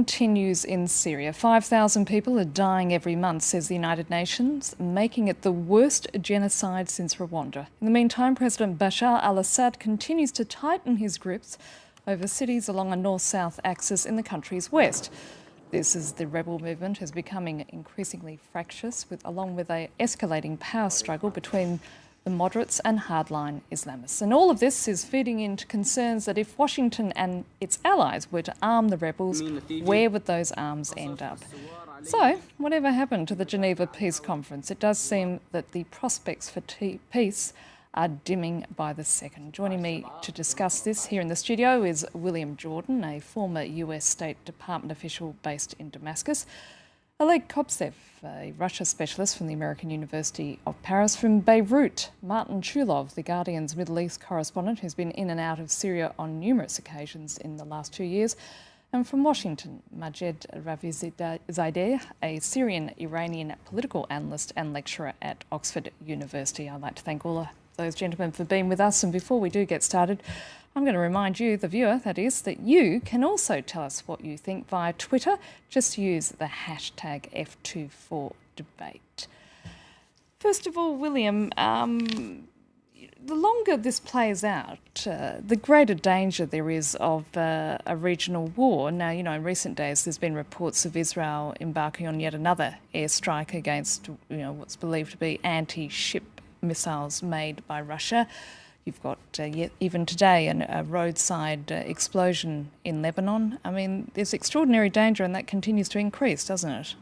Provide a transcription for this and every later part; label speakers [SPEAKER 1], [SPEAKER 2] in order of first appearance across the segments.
[SPEAKER 1] continues in Syria. 5,000 people are dying every month, says the United Nations, making it the worst genocide since Rwanda. In the meantime, President Bashar al-Assad continues to tighten his grips over cities along a north-south axis in the country's west. This as the rebel movement is becoming increasingly fractious, along with an escalating power struggle between the moderates and hardline Islamists. And all of this is feeding into concerns that if Washington and its allies were to arm the rebels, where would those arms end up? So, whatever happened to the Geneva Peace Conference, it does seem that the prospects for peace are dimming by the second. Joining me to discuss this here in the studio is William Jordan, a former US State Department official based in Damascus. Oleg Kopsev, a Russia specialist from the American University of Paris. From Beirut, Martin Chulov, the Guardian's Middle East correspondent, who's been in and out of Syria on numerous occasions in the last 2 years. And from Washington, Majed Ravizadeh, a Syrian-Iranian political analyst and lecturer at Oxford University. I'd like to thank all of those gentlemen for being with us. And before we do get started, I'm going to remind you, the viewer, that is, that you can also tell us what you think via Twitter. Just use the hashtag F24Debate. First of all, William, the longer this plays out, the greater danger there is of a regional war. Now, you know, in recent days, there's been reports of Israel embarking on yet another airstrike against, you know, what's believed to be anti-ship missiles made by Russia. You've got, even today, a roadside explosion in Lebanon. I mean, there's extraordinary danger, and that continues to increase, doesn't it?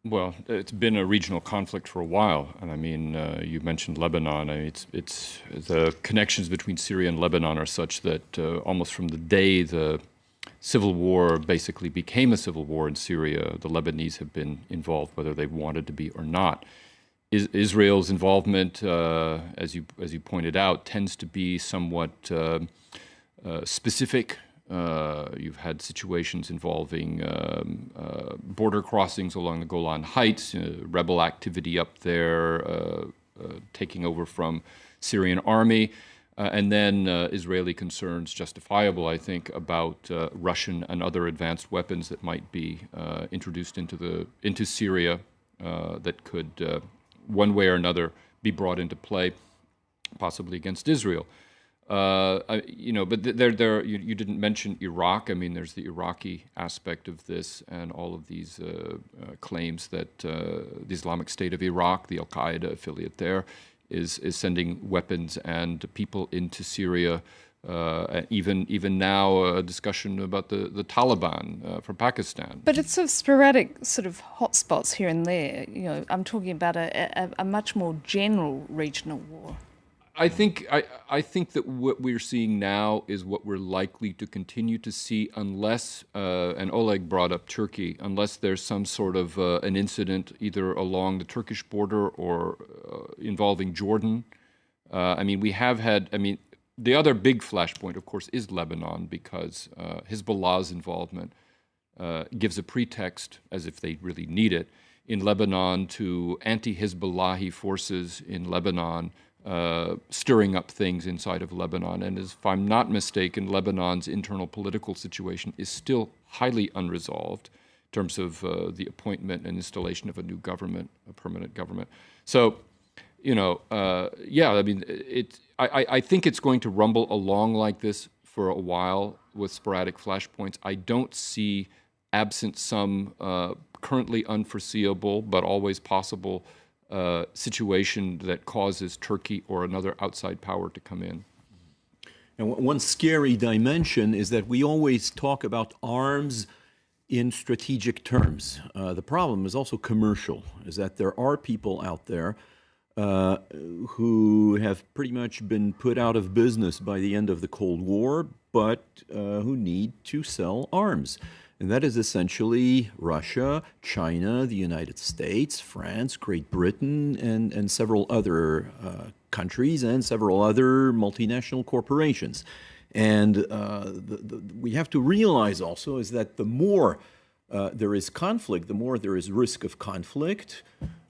[SPEAKER 2] Well, it's been a regional conflict for a while. And I mean, you mentioned Lebanon. I mean, it's the connections between Syria and Lebanon are such that almost from the day the civil war basically became a civil war in Syria, the Lebanese have been involved, whether they wanted to be or not. Israel's involvement, as you pointed out, tends to be somewhat specific. You've had situations involving border crossings along the Golan Heights, rebel activity up there, taking over from Syrian army, and then Israeli concerns, justifiable, I think, about Russian and other advanced weapons that might be introduced into Syria that could one way or another be brought into play, possibly against Israel. You know, but you didn't mention Iraq. I mean, there's the Iraqi aspect of this and all of these claims that the Islamic State of Iraq, the Al-Qaeda affiliate there, is sending weapons and people into Syria. Even now, a discussion about the Taliban from Pakistan.
[SPEAKER 1] But it's sort of sporadic sort of hotspots here and there. You know, I'm talking about a much more general regional war.
[SPEAKER 2] I think that what we're seeing now is what we're likely to continue to see unless, and Oleg brought up Turkey, unless there's some sort of an incident either along the Turkish border or involving Jordan. I mean, we have had, the other big flashpoint, of course, is Lebanon, because Hezbollah's involvement gives a pretext, as if they really need it, in Lebanon to anti-Hezbollahi forces in Lebanon, stirring up things inside of Lebanon. And if I'm not mistaken, Lebanon's internal political situation is still highly unresolved in terms of the appointment and installation of a new government, a permanent government. So, you know, yeah, I mean, I think it's going to rumble along like this for a while with sporadic flashpoints. I don't see, absent some currently unforeseeable but always possible situation that causes Turkey or another outside power to come in.
[SPEAKER 3] And one scary dimension is that we always talk about arms in strategic terms. The problem is also commercial, is that there are people out there who have pretty much been put out of business by the end of the Cold War, but who need to sell arms. And that is essentially Russia, China, the United States, France, Great Britain, and several other countries and several other multinational corporations. And we have to realize also is that the more there is conflict, the more there is risk of conflict,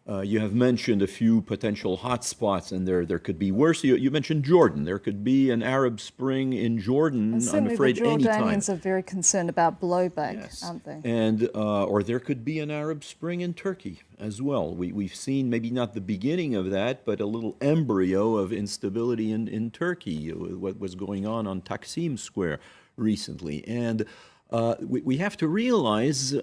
[SPEAKER 3] You have mentioned a few potential hotspots, and there could be worse. You mentioned Jordan. There could be an Arab Spring in
[SPEAKER 1] And
[SPEAKER 3] Jordan, I'm
[SPEAKER 1] certainly the
[SPEAKER 3] afraid, anytime.
[SPEAKER 1] Jordanians are very concerned about blowback,
[SPEAKER 3] Yes.
[SPEAKER 1] aren't they?
[SPEAKER 3] And or there could be an Arab Spring in Turkey as well. We've seen maybe not the beginning of that, but a little embryo of instability in Turkey, what was going on Taksim Square recently. And we have to realize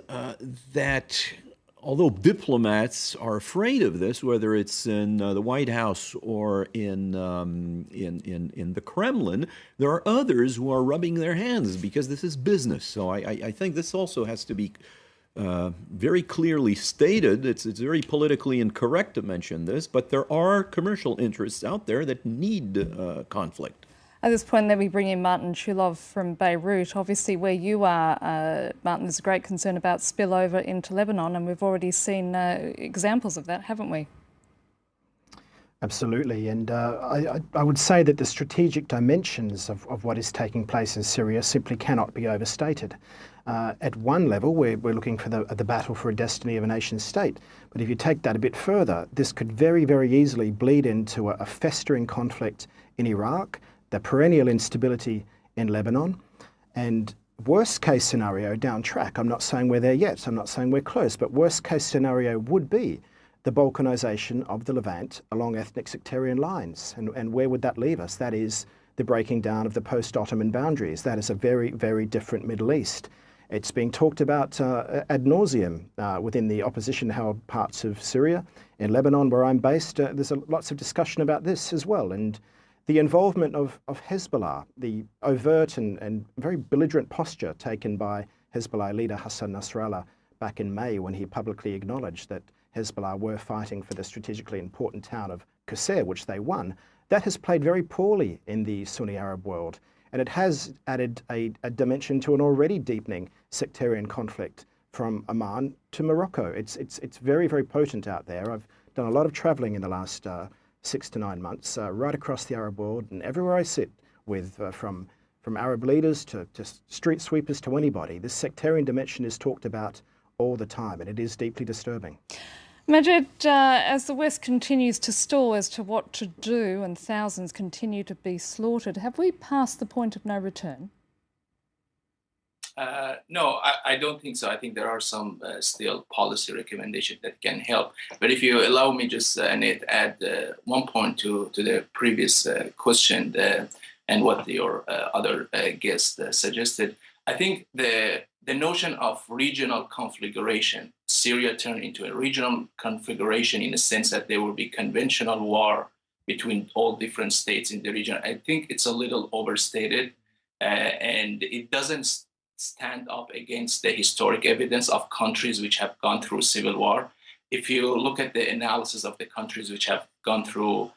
[SPEAKER 3] that although diplomats are afraid of this, whether it's in the White House or in the Kremlin, there are others who are rubbing their hands because this is business. So I think this also has to be very clearly stated. It's very politically incorrect to mention this, but there are commercial interests out there that need conflict.
[SPEAKER 1] At this point, let me bring in Martin Chulov from Beirut. Obviously, where you are, Martin, there's a great concern about spillover into Lebanon, and we've already seen examples of that, haven't we?
[SPEAKER 4] Absolutely, and I would say that the strategic dimensions of what is taking place in Syria simply cannot be overstated. At one level, we're looking for the battle for a destiny of a nation state, but if you take that a bit further, this could very, very easily bleed into a festering conflict in Iraq, the perennial instability in Lebanon, and worst case scenario down track. I'm not saying we're there yet, I'm not saying we're close, but worst case scenario would be the balkanization of the Levant along ethnic sectarian lines. And where would that leave us? That is the breaking down of the post-Ottoman boundaries. That is a very, very different Middle East. It's being talked about ad nauseum within the opposition-held parts of Syria. In Lebanon, where I'm based, there's lots of discussion about this as well. And the involvement of Hezbollah, the overt and very belligerent posture taken by Hezbollah leader Hassan Nasrallah back in May when he publicly acknowledged that Hezbollah were fighting for the strategically important town of Qusayr, which they won, that has played very poorly in the Sunni Arab world. And it has added a dimension to an already deepening sectarian conflict from Oman to Morocco. It's very, very potent out there. I've done a lot of traveling in the last 6 to 9 months, right across the Arab world, and everywhere I sit with, from Arab leaders to street sweepers to anybody, this sectarian dimension is talked about all the time, and it is deeply disturbing.
[SPEAKER 1] Majid, as the West continues to stall as to what to do and thousands continue to be slaughtered, have we passed the point of no return?
[SPEAKER 5] No, I don't think so. I think there are some still policy recommendations that can help. But if you allow me just, Nate, add one point to the previous question and what your other guest suggested. I think the notion of regional configuration, Syria turned into a regional configuration in the sense that there will be conventional war between all different states in the region. I think it's a little overstated, and it doesn't stand up against the historic evidence of countries which have gone through civil war. If you look at the analysis of the countries which have gone through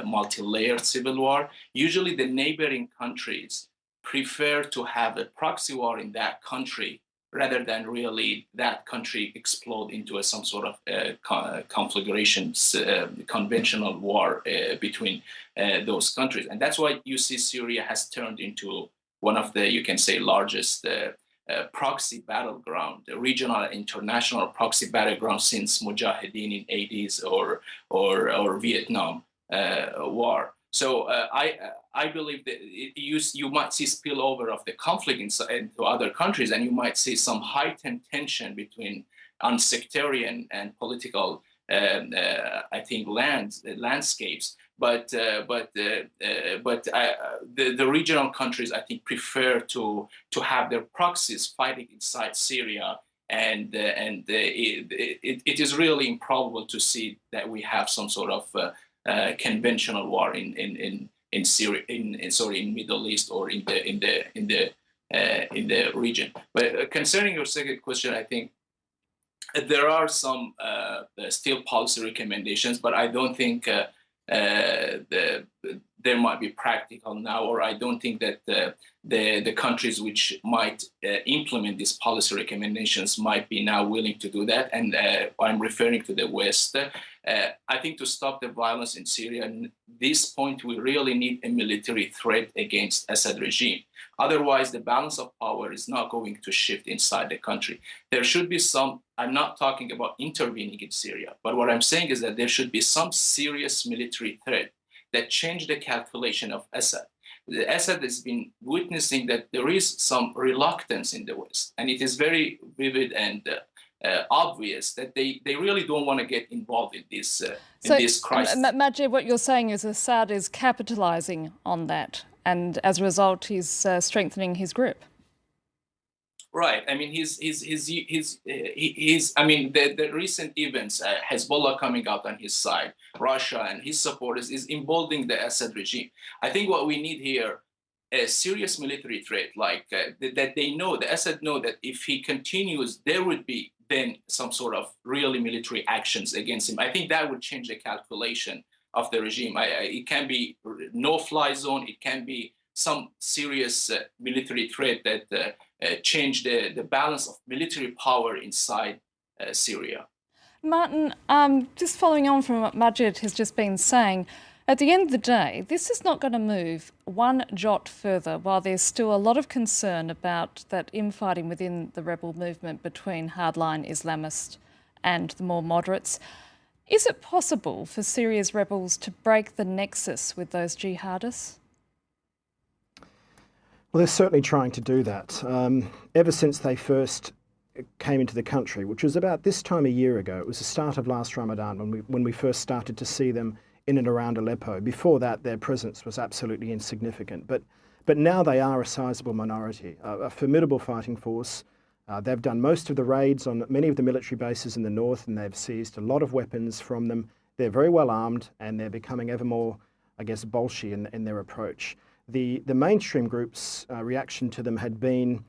[SPEAKER 5] multi-layered civil war, usually the neighboring countries prefer to have a proxy war in that country rather than really that country explode into some sort of conflagration, conventional war between those countries. And that's why you see Syria has turned into one of the, you can say, largest proxy battleground, the regional and international proxy battleground since Mujahideen in 80s or Vietnam War. So I believe that you might see spillover of the conflict into other countries, and you might see some heightened tension between on sectarian and political, I think, landscapes. But the regional countries, I think, prefer to have their proxies fighting inside Syria, and it is really improbable to see that we have some sort of conventional war in Syria, in Middle East or in the region. But concerning your second question, I think there are some still policy recommendations, but I don't think there might be practical now, or I don't think that the countries which might implement these policy recommendations might be now willing to do that. And I'm referring to the West. I think to stop the violence in Syria, at this point, we really need a military threat against Assad regime. Otherwise, the balance of power is not going to shift inside the country. There should be some, I'm not talking about intervening in Syria, but what I'm saying is that there should be some serious military threat that change the calculation of Assad. The Assad has been witnessing that there is some reluctance in the West, and it is very vivid and obvious that they really don't want to get involved in this crisis.
[SPEAKER 1] Majid, what you're saying is Assad is capitalizing on that, and as a result, he's strengthening his grip.
[SPEAKER 5] Right. I mean, I mean, the recent events, Hezbollah coming out on his side, Russia and his supporters is emboldening the Assad regime. I think what we need here, a serious military threat, like that they know, the Assad know that if he continues, there would be then some sort of really military actions against him. I think that would change the calculation of the regime. It can be no-fly zone. It can be some serious military threat that change the balance of military power inside Syria.
[SPEAKER 1] Martin, just following on from what Majid has just been saying, at the end of the day, this is not going to move one jot further while there's still a lot of concern about that infighting within the rebel movement between hardline Islamists and the more moderates. Is it possible for Syria's rebels to break the nexus with those jihadists?
[SPEAKER 4] Well, they're certainly trying to do that. Ever since they first came into the country, which was about this time a year ago, it was the start of last Ramadan when we first started to see them in and around Aleppo. Before that, their presence was absolutely insignificant. But now they are a sizable minority, a formidable fighting force. They've done most of the raids on many of the military bases in the north, and they've seized a lot of weapons from them. They're very well armed, and they're becoming ever more, I guess, bolshy in their approach. The mainstream group's reaction to them had been,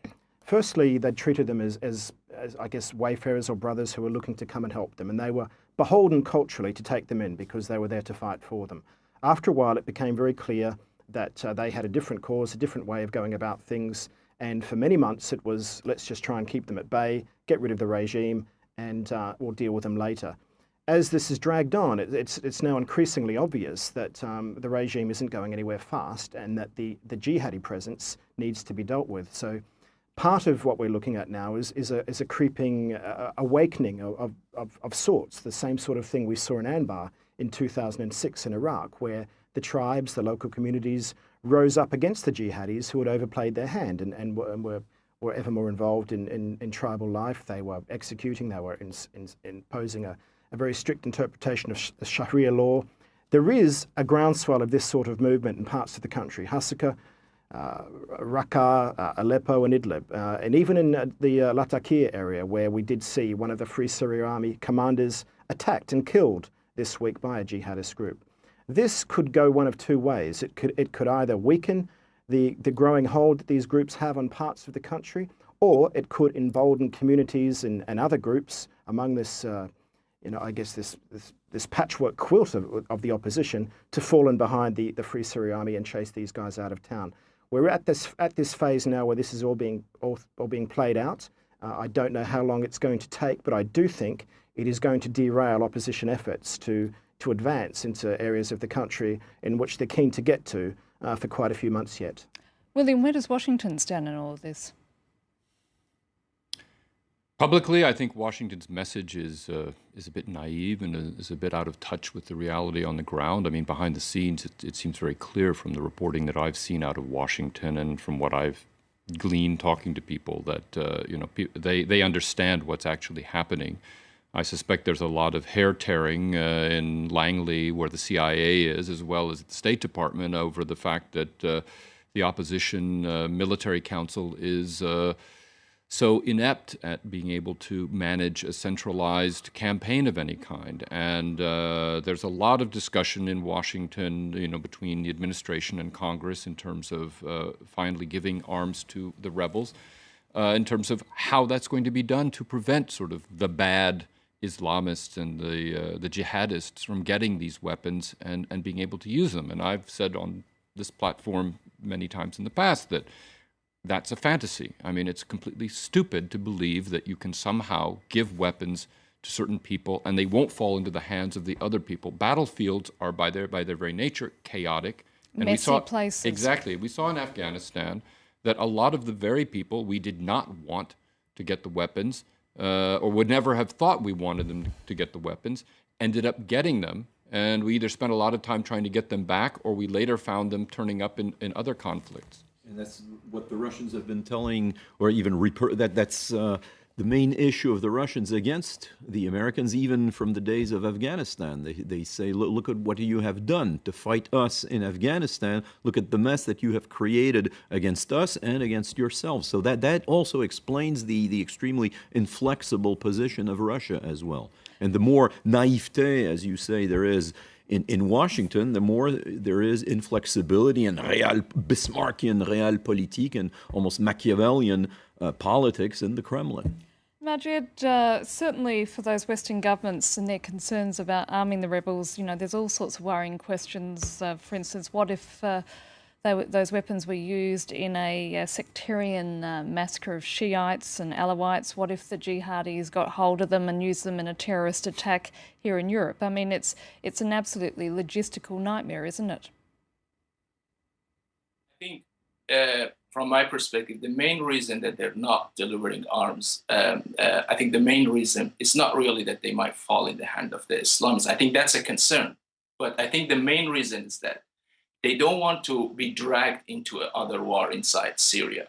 [SPEAKER 4] firstly, they treated them as I guess, wayfarers or brothers who were looking to come and help them, and they were beholden culturally to take them in because they were there to fight for them. After a while, it became very clear that they had a different cause, a different way of going about things, and for many months it was, let's just try and keep them at bay, get rid of the regime, and we'll deal with them later. As this has dragged on, it's now increasingly obvious that the regime isn't going anywhere fast and that the jihadi presence needs to be dealt with. So part of what we're looking at now is a creeping awakening of sorts, the same sort of thing we saw in Anbar in 2006 in Iraq, where the tribes, the local communities rose up against the jihadis who had overplayed their hand and were ever more involved in tribal life. They were executing, they were imposing a very strict interpretation of the Sharia law. There is a groundswell of this sort of movement in parts of the country, Hasaka, Raqqa, Aleppo and Idlib, and even in the Latakia area, where we did see one of the Free Syria Army commanders attacked and killed this week by a jihadist group. This could go one of two ways. It could either weaken the growing hold that these groups have on parts of the country, or it could embolden communities and other groups among this, I guess this patchwork quilt of the opposition to fall in behind the Free Syria Army and chase these guys out of town. We're at this phase now where this is all being played out. I don't know how long it's going to take, but I do think it is going to derail opposition efforts to advance into areas of the country in which they're keen to get to for quite a few months yet.
[SPEAKER 1] William, where does Washington stand in all of this?
[SPEAKER 2] Publicly, I think Washington's message is a bit naive and is a bit out of touch with the reality on the ground. I mean, behind the scenes, it seems very clear from the reporting that I've seen out of Washington and from what I've gleaned talking to people that they understand what's actually happening. I suspect there's a lot of hair tearing in Langley, where the CIA is, as well as the State Department, over the fact that the opposition military council is so inept at being able to manage a centralized campaign of any kind. And there's a lot of discussion in Washington, between the administration and Congress in terms of finally giving arms to the rebels, in terms of how that's going to be done to prevent sort of the bad Islamists and the jihadists from getting these weapons and being able to use them. And I've said on this platform many times in the past that that's a fantasy. I mean, it's completely stupid to believe that you can somehow give weapons to certain people, and they won't fall into the hands of the other people. Battlefields are, by their very nature, chaotic. And
[SPEAKER 1] messy places.
[SPEAKER 2] Exactly. We saw in Afghanistan that a lot of the very people we did not want to get the weapons, or would never have thought we wanted them to get the weapons, ended up getting them. And we either spent a lot of time trying to get them back, or we later found them turning up in other conflicts.
[SPEAKER 3] And that's what the Russians have been telling, or even that's the main issue of the Russians against the Americans, even from the days of Afghanistan. They say, look at what you have done to fight us in Afghanistan. Look at the mess that you have created against us and against yourselves. So that also explains the extremely inflexible position of Russia as well. And the more naivete, as you say, there is in Washington, the more there is inflexibility and Bismarckian realpolitik and almost Machiavellian politics in the Kremlin.
[SPEAKER 1] Majid, certainly for those Western governments and their concerns about arming the rebels, there's all sorts of worrying questions. For instance, what if those weapons were used in a sectarian massacre of Shiites and Alawites? What if the jihadis got hold of them and used them in a terrorist attack here in Europe? I mean, it's an absolutely logistical nightmare, isn't it?
[SPEAKER 5] I think from my perspective, the main reason that they're not delivering arms, I think the main reason is not really that they might fall in the hand of the Islamists. I think that's a concern. But I think the main reason is that they don't want to be dragged into another war inside Syria.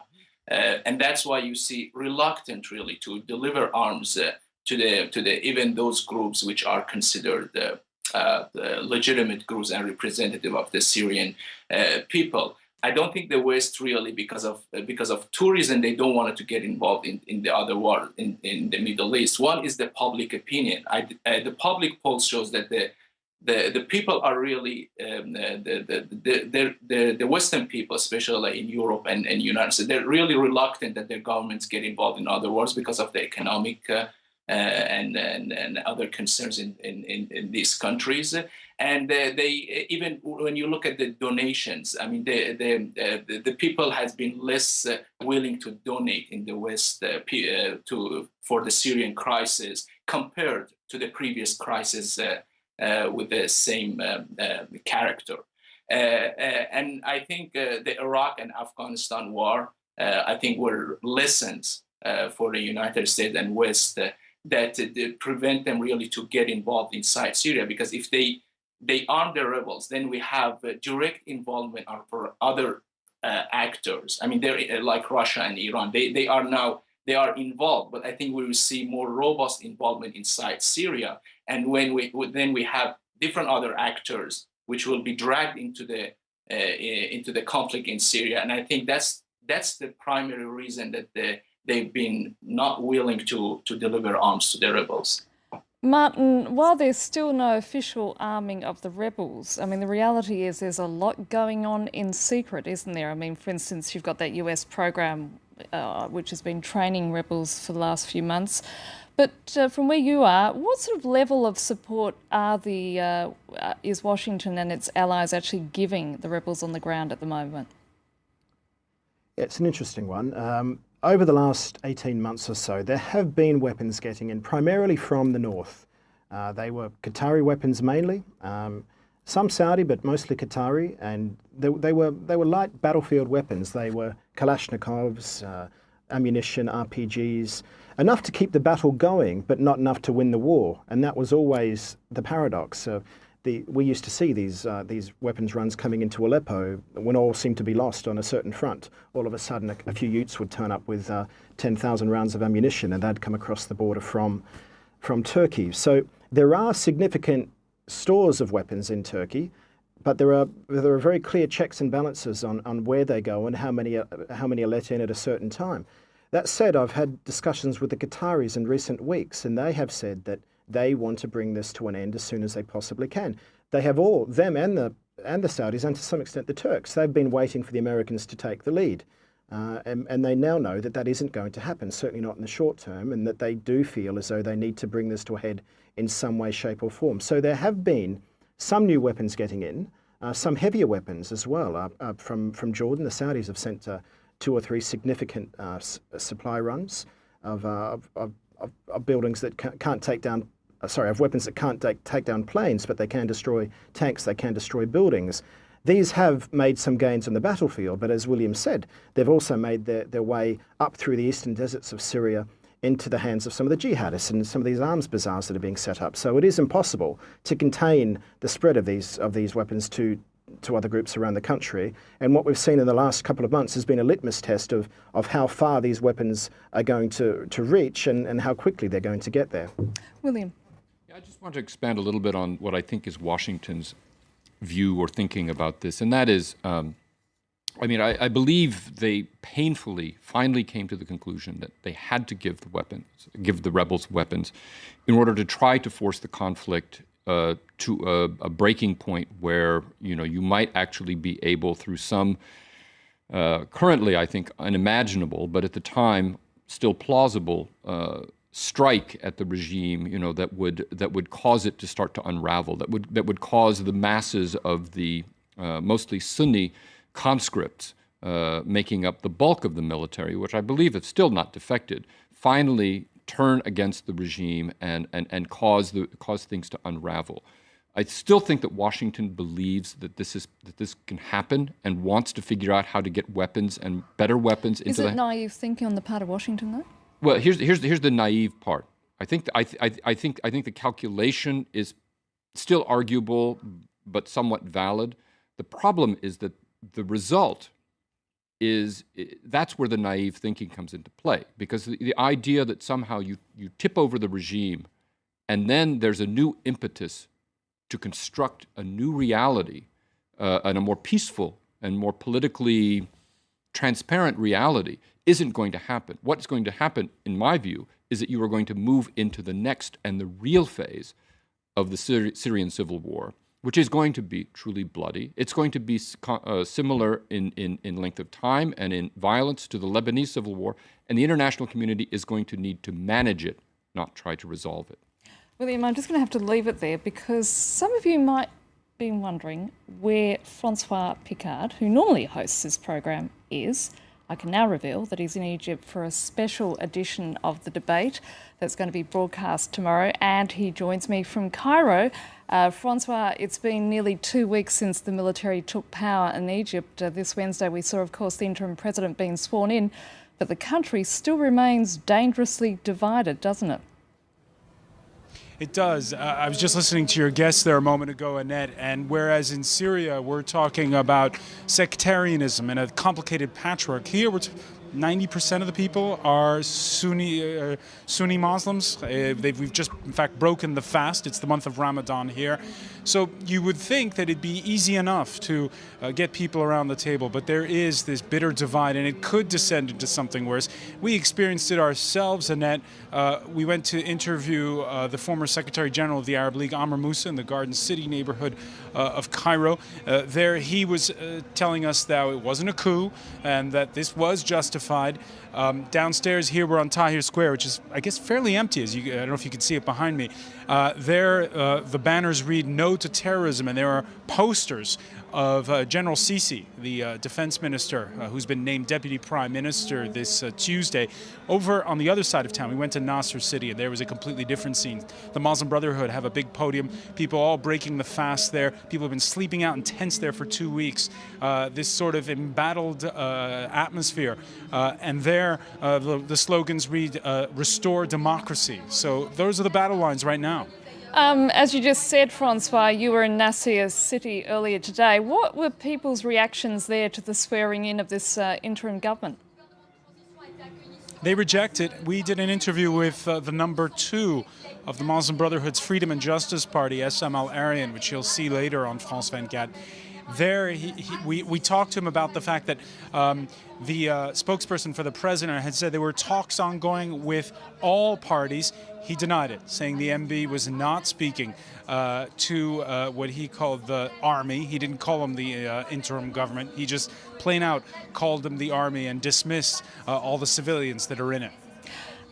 [SPEAKER 5] And that's why you see reluctant really to deliver arms to the even those groups which are considered the legitimate groups and representative of the Syrian people. I don't think the West really, because of two reasons, they don't want to get involved in the other war in the Middle East. One is the public opinion. The public polls shows that the people are really the Western people, especially in Europe and United States, they're really reluctant that their governments get involved in other wars because of the economic and other concerns in these countries. And they even when you look at the donations, I mean, the people has been less willing to donate in the West for the Syrian crisis compared to the previous crisis with the same character. And I think the Iraq and Afghanistan war, I think, were lessons for the United States and West that prevent them really to get involved inside Syria, because if they arm the rebels, then we have direct involvement for other actors. I mean, they're like Russia and Iran. They are involved, but I think we will see more robust involvement inside Syria. And when we have different other actors which will be dragged into the conflict in Syria, and I think that's the primary reason that they've been not willing to deliver arms to the rebels.
[SPEAKER 1] Martin, while there's still no official arming of the rebels, I mean, the reality is there's a lot going on in secret, isn't there? I mean, for instance, you've got that US program which has been training rebels for the last few months. But from where you are, what sort of level of support is Washington and its allies actually giving the rebels on the ground at the moment?
[SPEAKER 4] Yeah, it's an interesting one. Over the last 18 months or so, there have been weapons getting in, primarily from the north. They were Qatari weapons mainly, some Saudi, but mostly Qatari, and they were light battlefield weapons. They were Kalashnikovs, ammunition, RPGs, enough to keep the battle going, but not enough to win the war. And that was always the paradox. We used to see these weapons runs coming into Aleppo when all seemed to be lost on a certain front. All of a sudden, a few Utes would turn up with 10,000 rounds of ammunition, and they'd come across the border from Turkey. So there are significant stores of weapons in Turkey, but there are very clear checks and balances on where they go and how many are let in at a certain time. That said, I've had discussions with the Qataris in recent weeks, and they have said that they want to bring this to an end as soon as they possibly can. They have all, them and the Saudis, and to some extent the Turks, they've been waiting for the Americans to take the lead. And they now know that isn't going to happen, certainly not in the short term, and that they do feel as though they need to bring this to a head in some way, shape or form. So there have been some new weapons getting in, some heavier weapons as well. From Jordan, the Saudis have sent 2 or 3 significant supply runs of of buildings that can't take down, of weapons that can't take down planes, but they can destroy tanks, they can destroy buildings. These have made some gains on the battlefield, but as William said, they've also made their way up through the eastern deserts of Syria into the hands of some of the jihadists and some of these arms bazaars that are being set up. So it is impossible to contain the spread of these weapons to other groups around the country. And what we've seen in the last couple of months has been a litmus test of how far these weapons are going to reach and how quickly they're going to get there.
[SPEAKER 1] William.
[SPEAKER 2] Yeah, I just want to expand a little bit on what I think is Washington's view or thinking about this, and that is, I believe they painfully finally came to the conclusion that they had to give the rebels weapons in order to try to force the conflict to a breaking point where, you might actually be able, through some currently, I think, unimaginable, but at the time still plausible strike at the regime, that would cause it to start to unravel, that would cause the masses of the mostly Sunni conscripts making up the bulk of the military, which I believe have still not defected, finally turn against the regime and cause things to unravel. I still think that Washington believes that this can happen and wants to figure out how to get weapons and better weapons into the...
[SPEAKER 1] Is it naive thinking on the part of Washington, though?
[SPEAKER 2] Well, here's the naive part. I think the calculation is still arguable, but somewhat valid. The problem is that the result is that's where the naive thinking comes into play, because the idea that somehow you tip over the regime and then there's a new impetus to construct a new reality and a more peaceful and more politically transparent reality isn't going to happen. What's going to happen, in my view, is that you are going to move into the next and the real phase of the Syrian civil war, which is going to be truly bloody. It's going to be similar in length of time and in violence to the Lebanese civil war, and the international community is going to need to manage it, not try to resolve it.
[SPEAKER 1] William, I'm just going to have to leave it there because some of you might be wondering where Francois Picard, who normally hosts this program, is. I can now reveal that he's in Egypt for a special edition of the debate that's going to be broadcast tomorrow, and he joins me from Cairo. Francois, it's been nearly 2 weeks since the military took power in Egypt. This Wednesday we saw, of course, the interim president being sworn in, but the country still remains dangerously divided, doesn't it?
[SPEAKER 6] It does. I was just listening to your guest there a moment ago, Annette, and whereas in Syria we're talking about sectarianism and a complicated patchwork, here we're 90% of the people are Sunni Muslims. We've just, in fact, broken the fast. It's the month of Ramadan here. So you would think that it'd be easy enough to get people around the table, but there is this bitter divide, and it could descend into something worse. We experienced it ourselves, Annette. We went to interview the former Secretary General of the Arab League, Amr Moussa, in the Garden City neighborhood of Cairo. There he was telling us that it wasn't a coup and that this was justified. Downstairs here we're on Tahrir Square, which is, I guess, fairly empty. I don't know if you can see it behind me. There the banners read "No to Terrorism," and there are posters of General Sisi, the defense minister, who's been named deputy prime minister this Tuesday. Over on the other side of town, we went to Nasser City, and there was a completely different scene. The Muslim Brotherhood have a big podium, people all breaking the fast there. People have been sleeping out in tents there for 2 weeks. This sort of embattled atmosphere. And there, the slogans read, "Restore democracy." So those are the battle lines right now.
[SPEAKER 1] As you just said, Francois, you were in Nasser City earlier today. What were people's reactions there to the swearing in of this interim government?
[SPEAKER 6] They reject it. We did an interview with the number 2 of the Muslim Brotherhood's Freedom and Justice Party, SM Al-Arian, which you'll see later on France 24. There, we talked to him about the fact that the spokesperson for the president had said there were talks ongoing with all parties. He denied it, saying the MB was not speaking to what he called the army. He didn't call them the interim government. He just plain out called them the army and dismissed all the civilians that are in it.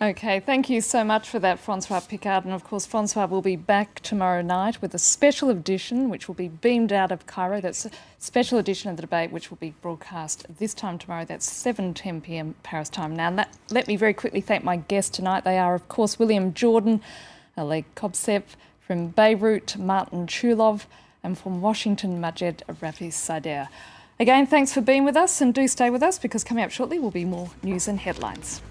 [SPEAKER 1] Okay, thank you so much for that, Francois Picard. And of course, Francois will be back tomorrow night with a special edition, which will be beamed out of Cairo. That's a special edition of the debate, which will be broadcast this time tomorrow. That's 7:10 p.m. Paris time. Now, let me very quickly thank my guests tonight. They are, of course, William Jordan, Oleg Kobsev, from Beirut, Martin Chulov, and from Washington, Majed Rafi-Sadeh. Again, thanks for being with us, and do stay with us because coming up shortly will be more news and headlines.